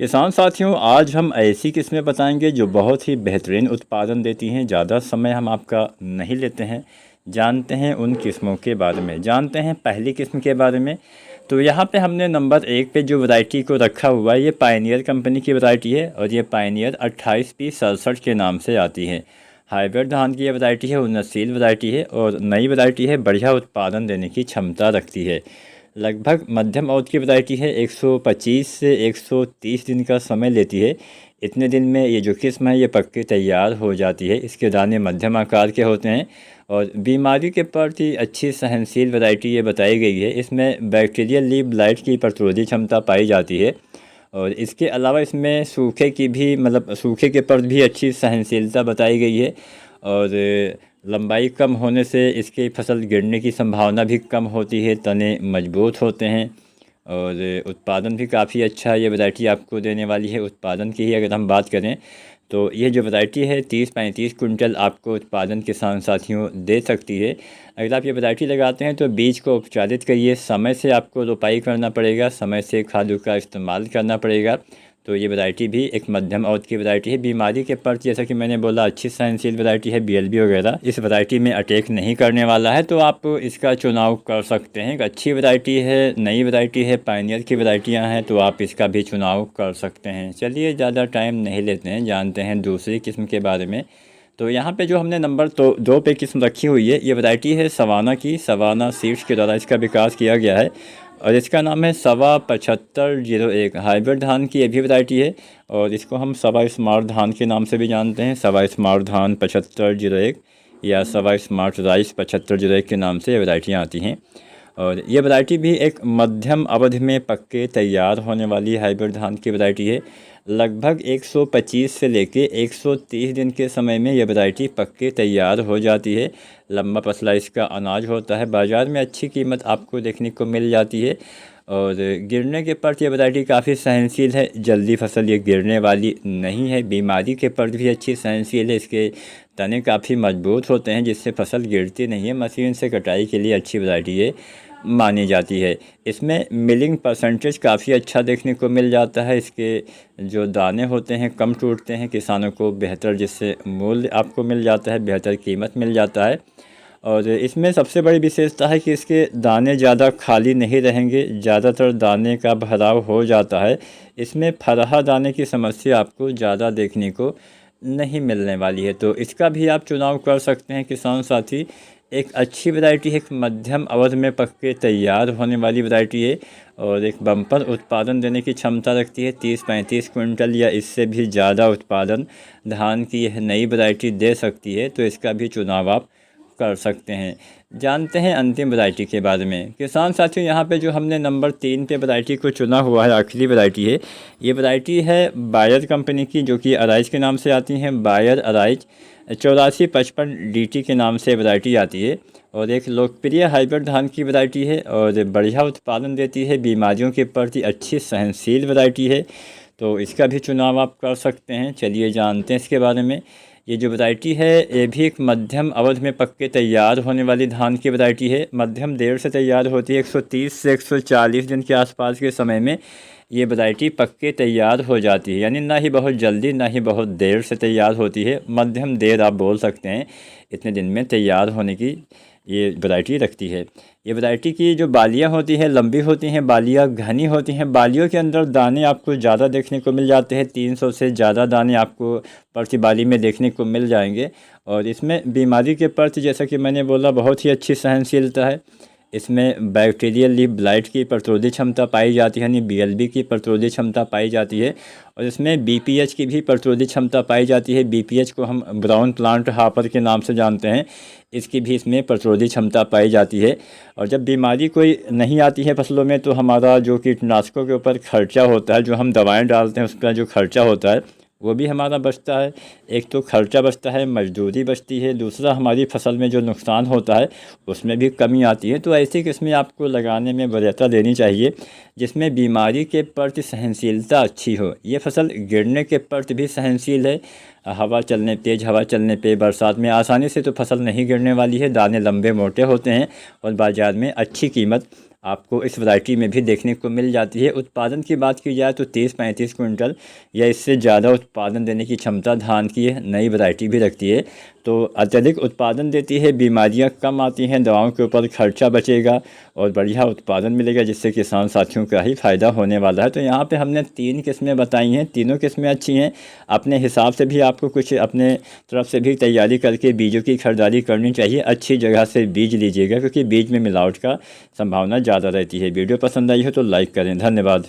किसान साथियों, आज हम ऐसी किस्में बताएंगे जो बहुत ही बेहतरीन उत्पादन देती हैं। ज़्यादा समय हम आपका नहीं लेते हैं। जानते हैं उन किस्मों के बारे में। जानते हैं पहली किस्म के बारे में। तो यहाँ पे हमने नंबर 1 पे जो वैरायटी को रखा हुआ है, ये पायनियर कंपनी की वैरायटी है और ये पायनियर 28P67 के नाम से आती है। हाइब्रिड धान की ये वैरायटी है, उन्नतशील वैरायटी है और नई वैरायटी है, बढ़िया उत्पादन देने की क्षमता रखती है। लगभग मध्यम अवधि की वैरायटी है। 125 से 130 दिन का समय लेती है। इतने दिन में ये जो किस्म है ये पक के तैयार हो जाती है। इसके दाने मध्यम आकार के होते हैं और बीमारी के प्रति अच्छी सहनशील वैरायटी ये बताई गई है। इसमें बैक्टीरियल लीफ ब्लाइट की प्रतिरोधी क्षमता पाई जाती है और इसके अलावा इसमें सूखे की भी सूखे के प्रति भी अच्छी सहनशीलता बताई गई है। और लंबाई कम होने से इसकी फसल गिरने की संभावना भी कम होती है। तने मजबूत होते हैं और उत्पादन भी काफ़ी अच्छा ये वैरायटी आपको देने वाली है। उत्पादन की ही अगर हम बात करें तो ये जो वैरायटी है 30-35 कुंटल आपको उत्पादन किसान साथियों दे सकती है। अगर आप ये वैरायटी लगाते हैं तो बीज को उपचारित करिए, समय से आपको रोपाई करना पड़ेगा, समय से खादों का इस्तेमाल करना पड़ेगा। तो ये वैरायटी भी एक मध्यम अवधि की वैरायटी है। बीमारी के प्रति जैसा कि मैंने बोला अच्छी सहनशील वैरायटी है। बीएलबी वगैरह इस वैरायटी में अटैक नहीं करने वाला है, तो आप इसका चुनाव कर सकते हैं। एक अच्छी वैरायटी है, नई वैरायटी है, पायनियर की वैरायटियाँ हैं, तो आप इसका भी चुनाव कर सकते हैं। चलिए ज़्यादा टाइम नहीं लेते हैं, जानते हैं दूसरी किस्म के बारे में। तो यहाँ पे जो हमने नंबर 2 पे किस्म रखी हुई है, ये वैरायटी है सवाना की। सवाना सीड्स के द्वारा इसका विकास किया गया है और इसका नाम है सवा 7501। हाइब्रिड धान की ये भी वैरायटी है और इसको हम सवा स्मार्ट धान के नाम से भी जानते हैं। सवा स्मार्ट धान 7501 या सवा स्मार्ट राइस 7501 के नाम से ये वैरायटियाँ आती हैं। और ये वैरायटी भी एक मध्यम अवधि में पक के तैयार होने वाली हाइब्रिड धान की वैरायटी है। लगभग 125 से लेके 130 दिन के समय में ये वैरायटी पक के तैयार हो जाती है। लंबा पतला इसका अनाज होता है। बाज़ार में अच्छी कीमत आपको देखने को मिल जाती है और गिरने के प्रति ये वैरायटी काफ़ी सहनशील है। जल्दी फसल ये गिरने वाली नहीं है। बीमारी के प्रति भी अच्छी सहनशील है। इसके तने काफ़ी मजबूत होते हैं जिससे फसल गिरती नहीं है। मशीन से कटाई के लिए अच्छी वैरायटी है मानी जाती है। इसमें मिलिंग परसेंटेज काफ़ी अच्छा देखने को मिल जाता है। इसके जो दाने होते हैं कम टूटते हैं, किसानों को बेहतर जिससे मूल्य आपको मिल जाता है, बेहतर कीमत मिल जाता है। और इसमें सबसे बड़ी विशेषता है कि इसके दाने ज़्यादा खाली नहीं रहेंगे, ज़्यादातर दाने का भराव हो जाता है। इसमें फरहा दाने की समस्या आपको ज़्यादा देखने को नहीं मिलने वाली है, तो इसका भी आप चुनाव कर सकते हैं किसान साथी। एक अच्छी वैरायटी है, एक मध्यम अवधि में पक के तैयार होने वाली वैरायटी है और एक बम्पर उत्पादन देने की क्षमता रखती है। 30-35 कुंटल या इससे भी ज़्यादा उत्पादन धान की यह नई वैरायटी दे सकती है, तो इसका भी चुनाव आप कर सकते हैं। जानते हैं अंतिम वैरायटी के बारे में। किसान साथियों, यहाँ पे जो हमने नंबर 3 पे वैरायटी को चुना हुआ है, आखिरी वैरायटी है। ये वैरायटी है बायर कंपनी की, जो कि अराइज के नाम से आती हैं। बायर अराइज 8455 DT के नाम से वैरायटी आती है और एक लोकप्रिय हाइब्रिड धान की वैरायटी है और बढ़िया उत्पादन देती है। बीमारियों के प्रति अच्छी सहनशील वैरायटी है, तो इसका भी चुनाव आप कर सकते हैं। चलिए जानते हैं इसके बारे में। ये जो वैरायटी है ये भी एक मध्यम अवधि में पक के तैयार होने वाली धान की वैरायटी है। मध्यम देर से तैयार होती है। 130 से 140 दिन के आसपास के समय में ये वैरायटी पक के तैयार हो जाती है, यानी ना ही बहुत जल्दी ना ही बहुत देर से तैयार होती है। मध्यम देर आप बोल सकते हैं, इतने दिन में तैयार होने की ये वैरायटी रखती है। ये वैरायटी की जो बालियाँ होती हैं लंबी होती हैं, बालियाँ घनी होती हैं। बालियों के अंदर दाने आपको ज़्यादा देखने को मिल जाते हैं। 300 से ज़्यादा दाने आपको प्रति बाली में देखने को मिल जाएंगे और इसमें बीमारी के प्रति जैसा कि मैंने बोला बहुत ही अच्छी सहनशीलता है। इसमें बैक्टीरियल लीफ ब्लाइट की प्रतिरोधी क्षमता पाई जाती है, यानी बीएलबी की प्रतिरोधी क्षमता पाई जाती है और इसमें बीपीएच की भी प्रतिरोधी क्षमता पाई जाती है। बीपीएच को हम ब्राउन प्लांट हापर के नाम से जानते हैं। इसकी भी इसमें प्रतिरोधी क्षमता पाई जाती है और जब बीमारी कोई नहीं आती है फसलों में, तो हमारा जो कीटनाशकों के ऊपर खर्चा होता है, जो हम दवाएँ डालते हैं उसका जो खर्चा होता है वो भी हमारा बचता है। एक तो खर्चा बचता है, मजदूरी बचती है, दूसरा हमारी फसल में जो नुकसान होता है उसमें भी कमी आती है। तो ऐसी किस्में आपको लगाने में वरीयता देनी चाहिए जिसमें बीमारी के प्रति सहनशीलता अच्छी हो। ये फसल गिरने के प्रति भी सहनशील है। हवा चलने तेज़ हवा चलने पे बरसात में आसानी से तो फसल नहीं गिरने वाली है। दाने लंबे मोटे होते हैं और बाज़ार में अच्छी कीमत आपको इस वैरायटी में भी देखने को मिल जाती है। उत्पादन की बात की जाए तो 30-35 कुंटल या इससे ज़्यादा उत्पादन देने की क्षमता धान की नई वैरायटी भी रखती है। तो अत्यधिक उत्पादन देती है, बीमारियां कम आती हैं, दवाओं के ऊपर खर्चा बचेगा और बढ़िया उत्पादन मिलेगा, जिससे किसान साथियों का ही फ़ायदा होने वाला है। तो यहाँ पे हमने 3 किस्में बताई हैं, तीनों किस्में अच्छी हैं। अपने हिसाब से भी आपको कुछ अपने तरफ से भी तैयारी करके बीजों की खरीदारी करनी चाहिए। अच्छी जगह से बीज लीजिएगा, क्योंकि बीज में मिलावट का संभावना ज़्यादा रहती है। वीडियो पसंद आई हो तो लाइक करें। धन्यवाद।